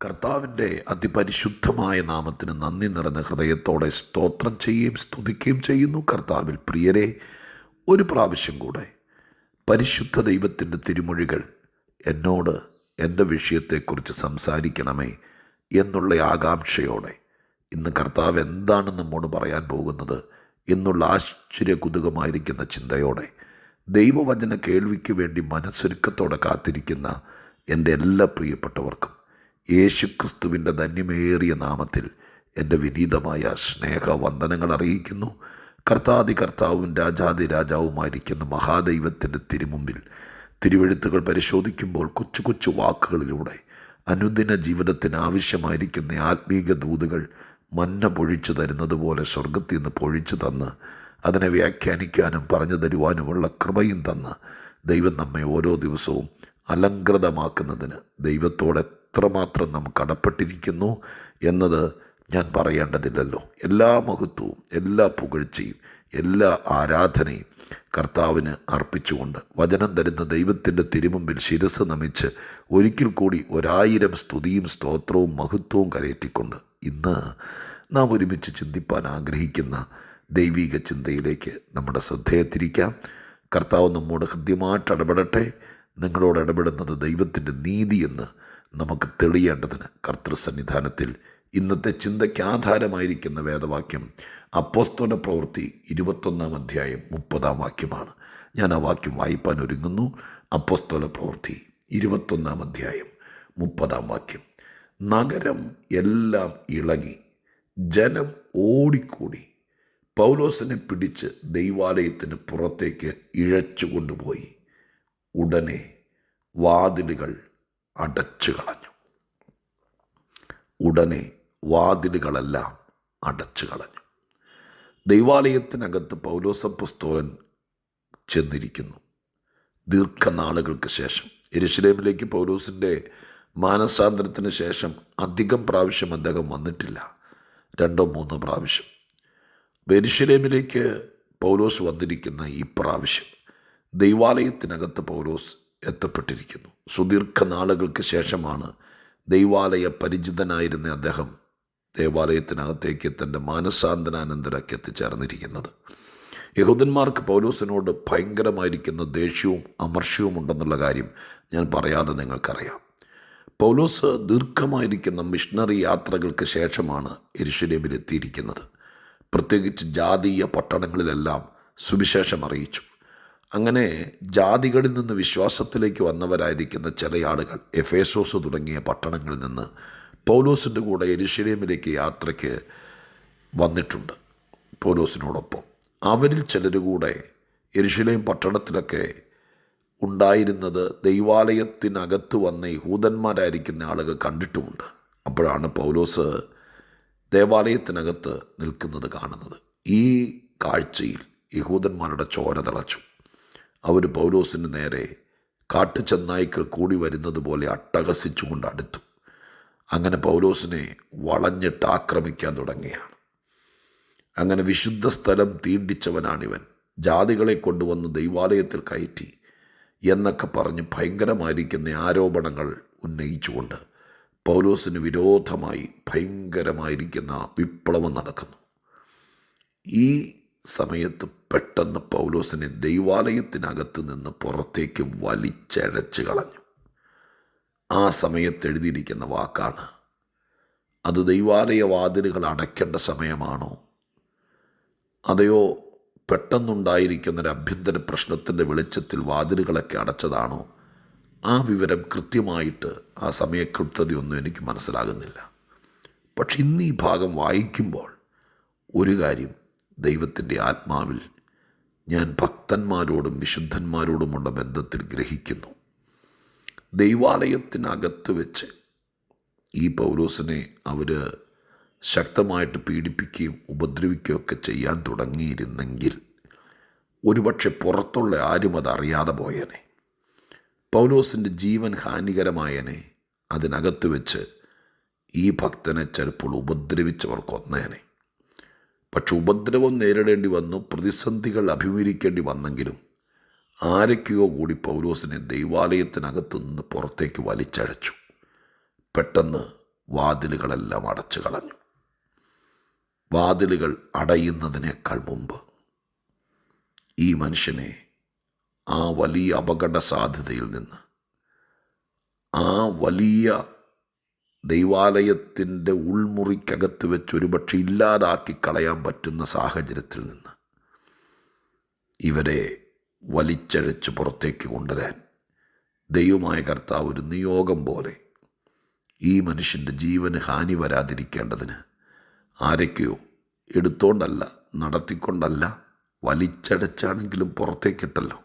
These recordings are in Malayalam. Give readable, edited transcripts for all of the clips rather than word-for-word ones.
കർത്താവിൻ്റെ അതിപരിശുദ്ധമായ നാമത്തിന് നന്ദി നിറഞ്ഞ ഹൃദയത്തോടെ സ്തോത്രം ചെയ്യുകയും സ്തുതിക്കുകയും ചെയ്യുന്നു. കർത്താവിൽ പ്രിയരെ, ഒരു പ്രാവശ്യം കൂടെ പരിശുദ്ധ ദൈവത്തിൻ്റെ തിരുമൊഴികൾ എന്നോട് എൻ്റെ വിഷയത്തെക്കുറിച്ച് സംസാരിക്കണമേ എന്നുള്ള ആകാംക്ഷയോടെ ഇന്ന് കർത്താവ് എന്താണ് നമ്മോട് പറയാൻ പോകുന്നത് എന്നുള്ള ആശ്ചര്യകുതുകമായിരിക്കുന്ന ചിന്തയോടെ ദൈവവചന കേൾവിക്ക് വേണ്ടി മനസ്സൊരുക്കത്തോടെ കാത്തിരിക്കുന്ന എൻ്റെ എല്ലാ പ്രിയപ്പെട്ടവർക്കും യേശുക്രിസ്തുവിൻ്റെ ധന്യമേറിയ നാമത്തിൽ എൻ്റെ വിനീതമായ സ്നേഹവന്ദനങ്ങൾ അറിയിക്കുന്നു. കർത്താവും രാജാതി രാജാവുമായിരിക്കുന്ന മഹാദൈവത്തിൻ്റെ തിരുമുമ്പിൽ തിരുവെഴുത്തുകൾ പരിശോധിക്കുമ്പോൾ കൊച്ചു കൊച്ചു വാക്കുകളിലൂടെ അനുദിന ജീവിതത്തിന് ആവശ്യമായിരിക്കുന്ന ആത്മീക ദൂതുകൾ മന്ന പൊഴിച്ചു തരുന്നത് പോലെ സ്വർഗത്തിൽ നിന്ന് പൊഴിച്ചു തന്ന് അതിനെ വ്യാഖ്യാനിക്കാനും പറഞ്ഞു തരുവാനുമുള്ള കൃപയും തന്ന് ദൈവം നമ്മെ ഓരോ ദിവസവും അലങ്കൃതമാക്കുന്നതിന് ദൈവത്തോട് എത്രമാത്രം നാം കടപ്പെട്ടിരിക്കുന്നു എന്നത് ഞാൻ പറയേണ്ടതില്ലല്ലോ. എല്ലാ മഹത്വവും എല്ലാ പുകഴ്ചയും എല്ലാ ആരാധനയും കർത്താവിന് അർപ്പിച്ചുകൊണ്ട് വചനം തരുന്ന ദൈവത്തിൻ്റെ തിരുമുമ്പിൽ ശിരസ് നമിച്ച് ഒരിക്കൽ കൂടി 1000 സ്തുതിയും സ്തോത്രവും മഹത്വവും കരയറ്റിക്കൊണ്ട് ഇന്ന് നാം ഒരുമിച്ച് ചിന്തിപ്പാൻ ആഗ്രഹിക്കുന്ന ദൈവിക ചിന്തയിലേക്ക് നമ്മുടെ ശ്രദ്ധയെ തിരിക്കാം. കർത്താവ് നമ്മോട് ഹൃദ്യമായിട്ട് ഇടപെടട്ടെ. നിങ്ങളോട് ഇടപെടുന്നത് ദൈവത്തിൻ്റെ നീതിയെന്ന് നമുക്ക് തെളിയേണ്ടതിന് കർത്തൃസന്നിധാനത്തിൽ ഇന്നത്തെ ചിന്തയ്ക്ക് ആധാരമായിരിക്കുന്ന വേദവാക്യം അപ്പോസ്തല പ്രവൃത്തി 21 അധ്യായം 30 വാക്യമാണ്. ഞാൻ ആ വാക്യം വായിപ്പാൻ ഒരുങ്ങുന്നു. അപ്പോസ്തല പ്രവൃത്തി 21 അധ്യായം 30 വാക്യം. നഗരം എല്ലാം ഇളകി, ജനം ഓടിക്കൂടി പൗലോസിനെ പിടിച്ച് ദൈവാലയത്തിന് പുറത്തേക്ക് ഇഴച്ചു കൊണ്ടുപോയി. ഉടനെ വാതിലുകൾ അടച്ചു കളഞ്ഞു. ഉടനെ വാതിലുകളെല്ലാം അടച്ചു കളഞ്ഞു. ദൈവാലയത്തിനകത്ത് പൗലോസ് അപ്പോസ്തലൻ ചെന്നിരിക്കുന്നു. ദീർഘനാളുകൾക്ക് ശേഷം യെരൂശലേമിലേക്ക് പൗലോസിൻ്റെ മാനസാന്തരത്തിന് ശേഷം അധികം പ്രാവശ്യം അദ്ദേഹം വന്നിട്ടില്ല. 2-3 പ്രാവശ്യം യെരൂശലേമിലേക്ക് പൗലോസ് വന്നിരിക്കുന്ന ഈ പ്രാവശ്യം ദൈവാലയത്തിനകത്ത് പൗലോസ് എത്തപ്പെട്ടിരിക്കുന്നു. സുദീർഘനാളുകൾക്ക് ശേഷമാണ് ദൈവാലയ പരിചിതനായിരുന്ന അദ്ദേഹം ദേവാലയത്തിനകത്തേക്ക് തൻ്റെ മാനസാന്തരാനന്തരക്ക് എത്തിച്ചേർന്നിരിക്കുന്നത്. യഹൂദന്മാർക്ക് പൗലോസിനോട് ഭയങ്കരമായിരിക്കുന്ന ദേഷ്യവും അമർഷ്യവും ഉണ്ടെന്നുള്ള കാര്യം ഞാൻ പറയാതെ നിങ്ങൾക്കറിയാം. പൗലോസ് ദീർഘമായിരിക്കുന്ന മിഷണറി യാത്രകൾക്ക് ശേഷമാണ് യെരൂശലേമിൽ എത്തിയിരിക്കുന്നത്. പ്രത്യേകിച്ച് ജാതീയ പട്ടണങ്ങളിലെല്ലാം സുവിശേഷം അറിയിച്ചു. അങ്ങനെ ജാതികളിൽ നിന്ന് വിശ്വാസത്തിലേക്ക് വന്നവരായിരിക്കുന്ന ചില ആളുകൾ എഫേസോസ് തുടങ്ങിയ പട്ടണങ്ങളിൽ നിന്ന് പൗലോസിൻ്റെ കൂടെ യെരൂശലേമിലേക്ക് യാത്രയ്ക്ക് വന്നിട്ടുണ്ട്. പൗലോസിനോടൊപ്പം അവരിൽ ചിലർ കൂടെ യെരൂശലേം പട്ടണത്തിലൊക്കെ ഉണ്ടായിരുന്നത് ദൈവാലയത്തിനകത്ത് വന്ന യഹൂദന്മാരായിരിക്കുന്ന ആളുകൾ കണ്ടിട്ടുമുണ്ട്. അപ്പോഴാണ് പൗലോസ് ദേവാലയത്തിനകത്ത് നിൽക്കുന്നത് കാണുന്നത്. ഈ കാഴ്ചയിൽ യഹൂദന്മാരുടെ ചോര തിളച്ചു. അവർ പൗലോസിന് നേരെ കാട്ടുചെന്നായ്ക്കൾ കൂടി വരുന്നത് പോലെ അട്ടഹസിച്ചുകൊണ്ട് അടുത്തു. അങ്ങനെ പൗലോസിനെ വളഞ്ഞിട്ട് ആക്രമിക്കാൻ തുടങ്ങിയാണ്. അങ്ങനെ വിശുദ്ധ സ്ഥലം തീണ്ടിച്ചവനാണിവൻ, ജാതികളെ കൊണ്ടുവന്ന് ദൈവാലയത്തിൽ കയറ്റി എന്നൊക്കെ പറഞ്ഞ് ഭയങ്കരമായിരിക്കുന്ന ആരോപണങ്ങൾ ഉന്നയിച്ചുകൊണ്ട് പൗലോസിന് വിരോധമായി ഭയങ്കരമായിരിക്കുന്ന വിപ്ലവം നടക്കുന്നു. ഈ സമയത്ത് പെട്ടെന്ന് പൗലോസിനെ ദൈവാലയത്തിനകത്ത് നിന്ന് പുറത്തേക്ക് വലിച്ചഴച്ച് കളഞ്ഞു. ആ സമയത്ത് എഴുതിയിരിക്കുന്ന വാക്കാണ്. അത് ദൈവാലയ വാതിലുകൾ അടയ്ക്കേണ്ട സമയമാണോ, അതെയോ പെട്ടെന്നുണ്ടായിരിക്കുന്നൊരു ആഭ്യന്തര പ്രശ്നത്തിൻ്റെ വെളിച്ചത്തിൽ വാതിലുകളൊക്കെ അടച്ചതാണോ? ആ വിവരം കൃത്യമായിട്ട് ആ സമയകൃത്യതയൊന്നും എനിക്ക് മനസ്സിലാകുന്നില്ല. പക്ഷെ ഇന്ന് ഈ ഭാഗം വായിക്കുമ്പോൾ ഒരു കാര്യം ദൈവത്തിൻ്റെ ആത്മാവിൽ ഞാൻ ഭക്തന്മാരോടും വിശുദ്ധന്മാരോടുമുള്ള ബന്ധത്തിൽ ഗ്രഹിക്കുന്നു. ദൈവാലയത്തിനകത്ത് വെച്ച് ഈ പൗലോസിനെ അവർ ശക്തമായിട്ട് പീഡിപ്പിക്കുകയും ഉപദ്രവിക്കുകയൊക്കെ ചെയ്യാൻ തുടങ്ങിയിരുന്നെങ്കിൽ ഒരുപക്ഷെ പുറത്തുള്ള ആരും അതറിയാതെ പോയേനെ. പൗലോസിൻ്റെ ജീവൻ ഹാനികരമായനെ. അതിനകത്ത് വെച്ച് ഈ ഭക്തനെ ചിലപ്പോൾ ഉപദ്രവിച്ചവർ കൊന്നേനെ. പക്ഷെ ഉപദ്രവം നേരിടേണ്ടി വന്നു, പ്രതിസന്ധികൾ അഭിമുഖീകരിക്കേണ്ടി വന്നെങ്കിലും ആരൊക്കെയോ കൂടി പൗലോസിനെ ദൈവാലയത്തിനകത്തു നിന്ന് പുറത്തേക്ക് വലിച്ചഴച്ചു. പെട്ടെന്ന് വാതിലുകളെല്ലാം അടച്ചു കളഞ്ഞു. വാതിലുകൾ അടയുന്നതിനേക്കാൾ മുമ്പ് ഈ മനുഷ്യനെ ആ വലിയ അപകട സാധ്യതയിൽ നിന്ന്, ആ വലിയ ദൈവാലയത്തിൻ്റെ ഉൾമുറിക്കകത്ത് വെച്ച് ഒരുപക്ഷെ ഇല്ലാതാക്കി കളയാൻ പറ്റുന്ന സാഹചര്യത്തിൽ നിന്ന് ഇവരെ വലിച്ചഴച്ച് പുറത്തേക്ക് കൊണ്ടുവരാൻ ദൈവമായ കർത്താവ് ഒരു നിയോഗം പോലെ ഈ മനുഷ്യൻ്റെ ജീവന് ഹാനി വരാതിരിക്കേണ്ടതിന് ആരൊക്കെയോ എടുത്തോണ്ടല്ല, നടത്തിക്കൊണ്ടല്ല, വലിച്ചടച്ചാണെങ്കിലും പുറത്തേക്കിട്ടല്ലോ.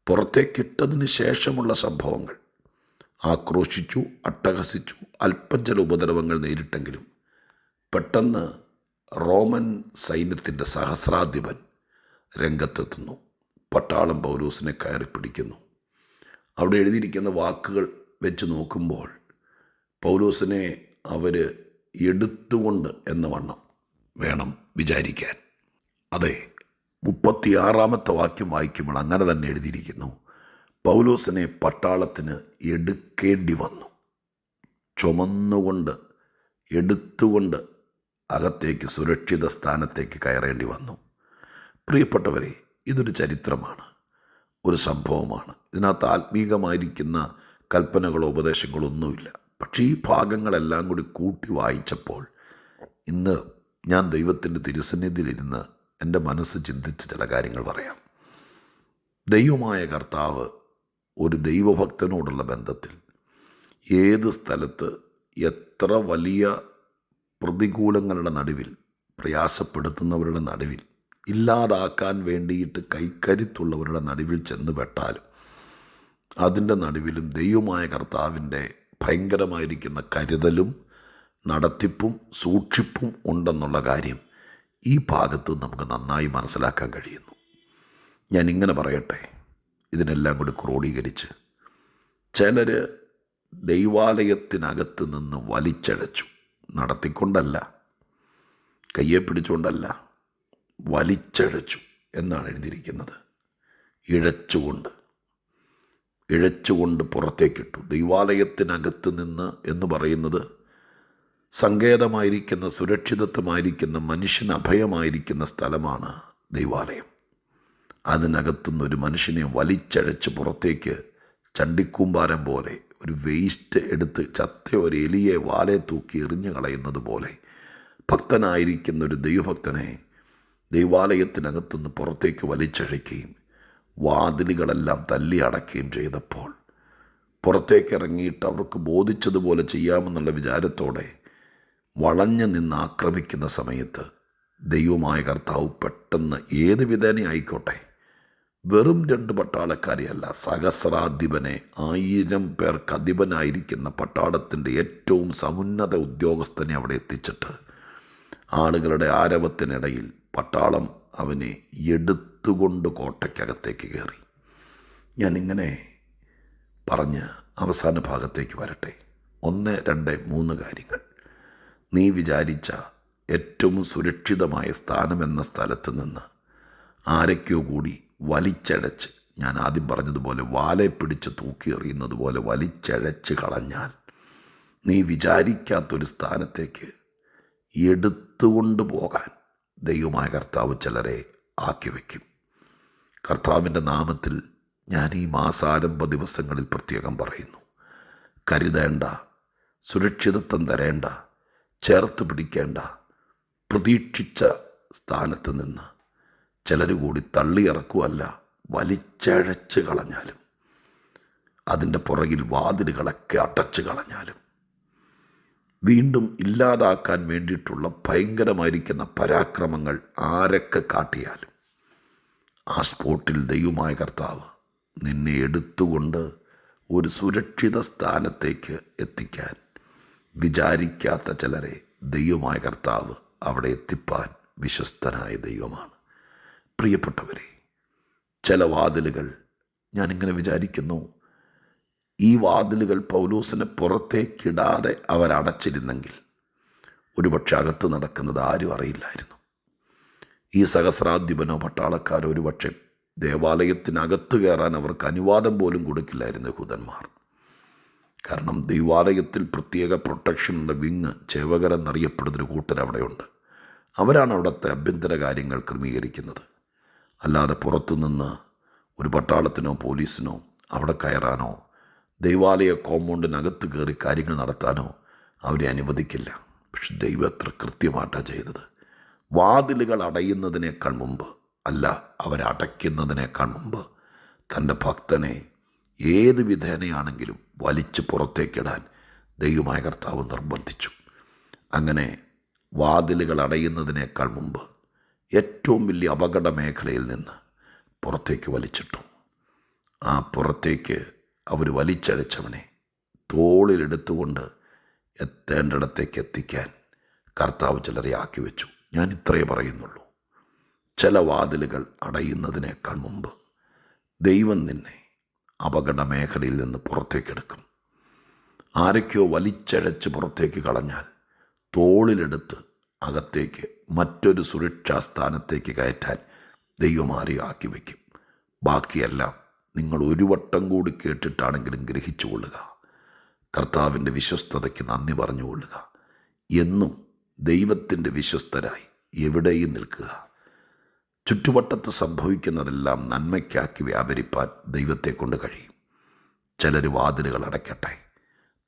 പുറത്തേക്കിട്ടതിന് ശേഷമുള്ള സംഭവങ്ങൾ ആക്രോശിച്ചു, അട്ടഹസിച്ചു, അല്പം ചില ഉപദ്രവങ്ങൾ നേരിട്ടെങ്കിലും പെട്ടെന്ന് റോമൻ സൈന്യത്തിൻ്റെ സഹസ്രാധിപൻ രംഗത്തെത്തുന്നു. പട്ടാളം പൗലോസിനെ കയറി പിടിക്കുന്നു. അവിടെ എഴുതിയിരിക്കുന്ന വാക്കുകൾ വെച്ച് നോക്കുമ്പോൾ പൗലോസിനെ അവർ എടുത്തുകൊണ്ട് എന്ന വണ്ണം വേണം വിചാരിക്കാൻ. അതെ, 36 വാക്യം വായിക്കുമ്പോൾ അങ്ങനെ തന്നെ എഴുതിയിരിക്കുന്നു. പൗലോസിനെ പട്ടാളത്തിന് എടുക്കേണ്ടി വന്നു. ചുമന്നുകൊണ്ട്, എടുത്തുകൊണ്ട് അകത്തേക്ക് സുരക്ഷിത സ്ഥാനത്തേക്ക് കയറേണ്ടി വന്നു. പ്രിയപ്പെട്ടവരെ, ഇതൊരു ചരിത്രമാണ്, ഒരു സംഭവമാണ്. ഇതിനകത്ത് ആത്മീകമായിരിക്കുന്ന കൽപ്പനകളോ ഉപദേശങ്ങളോ ഒന്നുമില്ല. പക്ഷേ ഈ ഭാഗങ്ങളെല്ലാം കൂടി കൂട്ടി വായിച്ചപ്പോൾ ഇന്ന് ഞാൻ ദൈവത്തിൻ്റെ തിരുസന്നിധിയിലിരുന്ന് എൻ്റെ മനസ്സ് ചിന്തിച്ച ചില കാര്യങ്ങൾ പറയാം. ദൈവമായ കർത്താവ് ഒരു ദൈവഭക്തനോടുള്ള ബന്ധത്തിൽ ഏത് സ്ഥലത്ത് എത്ര വലിയ പ്രതികൂലങ്ങളുടെ നടുവിൽ, പ്രയാസപ്പെടുത്തുന്നവരുടെ നടുവിൽ, ഇല്ലാതാക്കാൻ വേണ്ടിയിട്ട് കൈക്കരുത്തുള്ളവരുടെ നടുവിൽ ചെന്ന് പെട്ടാലും അതിൻ്റെ നടുവിലും ദൈവമായ കർത്താവിൻ്റെ ഭയങ്കരമായിരിക്കുന്ന കരുതലും നടത്തിപ്പും സൂക്ഷിപ്പും ഉണ്ടെന്നുള്ള കാര്യം ഈ ഭാഗത്ത് നമുക്ക് നന്നായി മനസ്സിലാക്കാൻ കഴിയുന്നു. ഞാൻ ഇങ്ങനെ പറയട്ടെ, ഇതിനെല്ലാം കൂടി ക്രോഡീകരിച്ച് ചിലർ ദൈവാലയത്തിനകത്ത് നിന്ന് വലിച്ചഴച്ചു. നടത്തിക്കൊണ്ടല്ല, കയ്യെ പിടിച്ചുകൊണ്ടല്ല, വലിച്ചഴച്ചു എന്നാണ് എഴുതിയിരിക്കുന്നത്. ഇഴച്ചുകൊണ്ട് പുറത്തേക്കിട്ടു. ദൈവാലയത്തിനകത്ത് നിന്ന് എന്ന് പറയുന്നത് സങ്കേതമായിരിക്കുന്ന, സുരക്ഷിതത്വമായിരിക്കുന്ന, മനുഷ്യന് അഭയമായിരിക്കുന്ന സ്ഥലമാണ് ദൈവാലയം. അതിനകത്തുനിന്ന് ഒരു മനുഷ്യനെ വലിച്ചഴച്ച് പുറത്തേക്ക് ചണ്ടിക്കൂമ്പാരം പോലെ, ഒരു വേസ്റ്റ് എടുത്ത് ചത്ത ഒരു എലിയെ വാലെ തൂക്കി എറിഞ്ഞു കളയുന്നത് പോലെ ഭക്തനായിരിക്കുന്ന ഒരു ദൈവഭക്തനെ ദൈവാലയത്തിനകത്തുനിന്ന് പുറത്തേക്ക് വലിച്ചഴയ്ക്കുകയും വാതിലുകളെല്ലാം തല്ലി അടയ്ക്കുകയും ചെയ്തപ്പോൾ പുറത്തേക്ക് ഇറങ്ങിയിട്ട് അവർക്ക് ബോധിച്ചതുപോലെ ചെയ്യാമെന്നുള്ള വിചാരത്തോടെ വളഞ്ഞു നിന്ന് ആക്രമിക്കുന്ന സമയത്ത് ദൈവമായ കർത്താവ് പെട്ടെന്ന് ഏത് വിധേന ആയിക്കോട്ടെ, വെറും 2 പട്ടാളക്കാരെയല്ല, സഹസ്രാധിപനെ, 1000 പേർക്ക് അധിപനായിരിക്കുന്ന പട്ടാളത്തിൻ്റെ ഏറ്റവും സമുന്നത ഉദ്യോഗസ്ഥനെ അവിടെ എത്തിച്ചിട്ട് ആളുകളുടെ ആരവത്തിനിടയിൽ പട്ടാളം അവനെ എടുത്തുകൊണ്ട് കോട്ടയ്ക്കകത്തേക്ക് കയറി. ഞാനിങ്ങനെ പറഞ്ഞ് അവസാന ഭാഗത്തേക്ക് വരട്ടെ. 1, 2, 3 കാര്യങ്ങൾ. നീ വിചാരിച്ച ഏറ്റവും സുരക്ഷിതമായ സ്ഥാനമെന്ന സ്ഥലത്ത് നിന്ന് ആരൊക്കെയോ കൂടി വലിച്ചഴച്ച്, ഞാൻ ആദ്യം പറഞ്ഞതുപോലെ വാലെ പിടിച്ച് തൂക്കി എറിയുന്നത് പോലെ വലിച്ചഴച്ച് കളഞ്ഞാൽ നീ വിചാരിക്കാത്തൊരു സ്ഥാനത്തേക്ക് എടുത്തുകൊണ്ട് പോകാൻ ദൈവമായ കർത്താവ് ചിലരെ ആക്കി വയ്ക്കും. കർത്താവിൻ്റെ നാമത്തിൽ ഞാൻ ഈ മാസാരംഭ ദിവസങ്ങളിൽ പ്രത്യേകം പറയുന്നു, കരുതേണ്ട, സുരക്ഷിതത്വം തരേണ്ട, ചേർത്ത് പിടിക്കേണ്ട, പ്രതീക്ഷിച്ച സ്ഥാനത്ത് നിന്ന് ചിലർ കൂടി തള്ളിയിറക്കുമല്ല, വലിച്ചഴച്ച് കളഞ്ഞാലും, അതിൻ്റെ പുറകിൽ വാതിലുകളൊക്കെ അടച്ചു കളഞ്ഞാലും, വീണ്ടും ഇല്ലാതാക്കാൻ വേണ്ടിയിട്ടുള്ള ഭയങ്കരമായിരിക്കുന്ന പരാക്രമങ്ങൾ ആരൊക്കെ കാട്ടിയാലും ആ സ്പോട്ടിൽ ദൈവമായ കർത്താവ് നിന്നെ എടുത്തുകൊണ്ട് ഒരു സുരക്ഷിത സ്ഥാനത്തേക്ക് എത്തിക്കാൻ വിചാരിക്കാത്ത ചിലരെ ദൈവമായ കർത്താവ് അവിടെ എത്തിപ്പാൻ വിശ്വസ്തനായ ദൈവമാണ്. പ്രിയപ്പെട്ടവരെ, ചില വാതിലുകൾ ഞാനിങ്ങനെ വിചാരിക്കുന്നു, ഈ വാതിലുകൾ പൗലോസിനെ പുറത്തേക്കിടാതെ അവരടച്ചിരുന്നെങ്കിൽ ഒരുപക്ഷെ അകത്ത് നടക്കുന്നത് ആരും അറിയില്ലായിരുന്നു. ഈ സഹസ്രാധിപനോ പട്ടാളക്കാരോ ഒരുപക്ഷെ ദേവാലയത്തിനകത്ത് കയറാൻ അവർക്ക് അനുവാദം പോലും കൊടുക്കില്ലായിരുന്നു യഹൂദന്മാർ. കാരണം ദൈവാലയത്തിൽ പ്രത്യേക പ്രൊട്ടക്ഷനുള്ള വിങ്, ചേവകരെന്നറിയപ്പെടുന്നൊരു കൂട്ടരവിടെയുണ്ട്. അവരാണ് അവിടുത്തെ ആഭ്യന്തര കാര്യങ്ങൾ ക്രമീകരിക്കുന്നത്. അല്ലാതെ പുറത്തുനിന്ന് ഒരു പട്ടാളത്തിനോ പോലീസിനോ അവിടെ കയറാനോ ദൈവാലയ കോമ്പൗണ്ടിനകത്ത് കയറി കാര്യങ്ങൾ നടത്താനോ അവരെ അനുവദിക്കില്ല. പക്ഷെ ദൈവം എത്ര കൃത്യമായിട്ടാണ് ചെയ്തത്. വാതിലുകൾ അടയുന്നതിനേക്കാൾ മുമ്പ്, അല്ല അവരടയ്ക്കുന്നതിനേക്കാൾ മുമ്പ് തൻ്റെ ഭക്തനെ ഏത് വിധേനയാണെങ്കിലും വലിച്ച് പുറത്തേക്കിടാൻ ദൈവമായ കർത്താവ് നിർബന്ധിച്ചു. അങ്ങനെ വാതിലുകൾ അടയുന്നതിനേക്കാൾ മുമ്പ് ഏറ്റവും വലിയ അപകട മേഖലയിൽ നിന്ന് പുറത്തേക്ക് വലിച്ചിട്ടു. ആ പുറത്തേക്ക് അവർ വലിച്ചഴച്ചവനെ തോളിലെടുത്തുകൊണ്ട് എത്തേണ്ടിടത്തേക്ക് എത്തിക്കാൻ കർത്താവ് ചിലരെ ആക്കി വെച്ചു. ഞാൻ ഇത്രയേ പറയുന്നുള്ളൂ. ചില വാതിലുകൾ അടയുന്നതിനേക്കാൾ മുമ്പ് ദൈവം നിന്നെ അപകട മേഖലയിൽ നിന്ന് പുറത്തേക്കെടുക്കും. ആരൊക്കെയോ വലിച്ചഴച്ച് പുറത്തേക്ക് കളഞ്ഞാൽ തോളിലെടുത്ത് അകത്തേക്ക് മറ്റൊരു സുരക്ഷാ സ്ഥാനത്തേക്ക് കയറ്റാൻ ദൈവം ആരെയും ആക്കി വയ്ക്കും. ബാക്കിയെല്ലാം നിങ്ങൾ ഒരു വട്ടം കൂടി കേട്ടിട്ടാണെങ്കിലും ഗ്രഹിച്ചുകൊള്ളുക. കർത്താവിൻ്റെ വിശ്വസ്തതയ്ക്ക് നന്ദി പറഞ്ഞുകൊള്ളുക. എന്നും ദൈവത്തിൻ്റെ വിശ്വസ്തരായി എവിടെയും നിൽക്കുക. ചുറ്റുവട്ടത്ത് സംഭവിക്കുന്നതെല്ലാം നന്മയ്ക്കാക്കി വ്യാപരിപ്പാൻ ദൈവത്തെ കൊണ്ട് കഴിയും. ചിലർ വാതിലുകൾ അടയ്ക്കട്ടെ.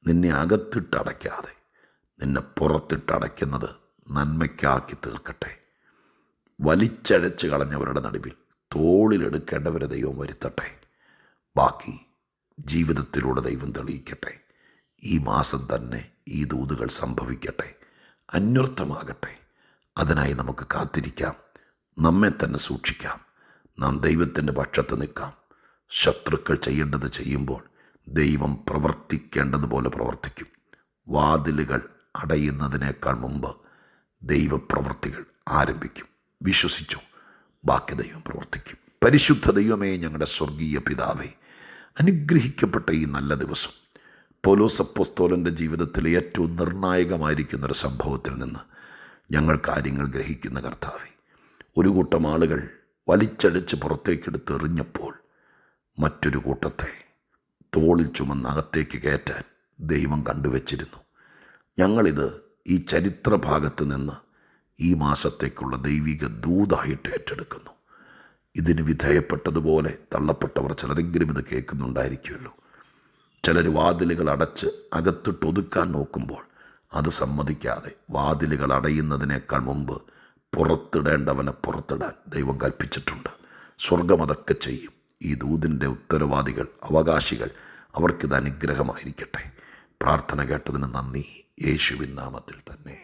നിന്നെ അകത്തിട്ടടയ്ക്കാതെ നിന്നെ പുറത്തിട്ടടയ്ക്കുന്നത് നന്മയ്ക്കാക്കി തീർക്കട്ടെ. വലിച്ചഴച്ച് കളഞ്ഞവരുടെ നടുവിൽ തോളിലെടുക്കേണ്ടവരെ ദൈവം വരുത്തട്ടെ. ബാക്കി ജീവിതത്തിലൂടെ ദൈവം തെളിയിക്കട്ടെ. ഈ മാസം തന്നെ ഈ ദൂതുകൾ സംഭവിക്കട്ടെ, അന്വർത്ഥമാകട്ടെ. അതിനായി നമുക്ക് കാത്തിരിക്കാം. നമ്മെ തന്നെ സൂക്ഷിക്കാം. നാം ദൈവത്തിൻ്റെ പക്ഷത്ത് നിൽക്കാം. ശത്രുക്കൾ ചെയ്യേണ്ടത് ചെയ്യുമ്പോൾ ദൈവം പ്രവർത്തിക്കേണ്ടതുപോലെ പ്രവർത്തിക്കും. വാതിലുകൾ അടയുന്നതിനേക്കാൾ മുമ്പ് ദൈവപ്രവൃത്തികൾ ആരംഭിക്കും. വിശ്വസിച്ചു, ബാക്കി ദൈവം പ്രവർത്തിക്കും. പരിശുദ്ധ ദൈവമേ, ഞങ്ങളുടെ സ്വർഗീയ പിതാവേ, അനുഗ്രഹിക്കപ്പെട്ട ഈ നല്ല ദിവസം പൗലോസ് അപ്പോസ്തലൻ്റെ ജീവിതത്തിലെ ഏറ്റവും നിർണായകമായിരിക്കുന്നൊരു സംഭവത്തിൽ നിന്ന് ഞങ്ങൾ കാര്യങ്ങൾ ഗ്രഹിക്കുന്ന കർത്താവേ, ഒരു കൂട്ടം ആളുകൾ വലിച്ചടിച്ച് പുറത്തേക്കെടുത്ത് എറിഞ്ഞപ്പോൾ മറ്റൊരു കൂട്ടത്തെ തോളിൽ ചുമന്ന് അകത്തേക്ക് കയറ്റാൻ ദൈവം കണ്ടുവച്ചിരുന്നു. ഞങ്ങളിത് ഈ ചരിത്രഭാഗത്ത് നിന്ന് ഈ മാസത്തേക്കുള്ള ദൈവിക ദൂതായിട്ട് ഏറ്റെടുക്കുന്നു. ഇതിന് വിധേയപ്പെട്ടതുപോലെ തള്ളപ്പെട്ടവർ ചിലരെങ്കിലും ഇത് കേൾക്കുന്നുണ്ടായിരിക്കുമല്ലോ. ചിലർ വാതിലുകൾ അടച്ച് അകത്തിട്ടൊതുക്കാൻ നോക്കുമ്പോൾ അത് സമ്മതിക്കാതെ വാതിലുകൾ അടയുന്നതിനേക്കാൾ മുമ്പ് പുറത്തിടേണ്ടവനെ പുറത്തിടാൻ ദൈവം കൽപ്പിച്ചിട്ടുണ്ട്. സ്വർഗം അതൊക്കെ ചെയ്യും. ഈ ദൂതിൻ്റെ ഉത്തരവാദികൾ, അവകാശികൾ, അവർക്കിത് അനുഗ്രഹമായിരിക്കട്ടെ. പ്രാർത്ഥന കേട്ടതിന് നന്ദി. യേശുവിൻ നാമത്തിൽ തന്നെ.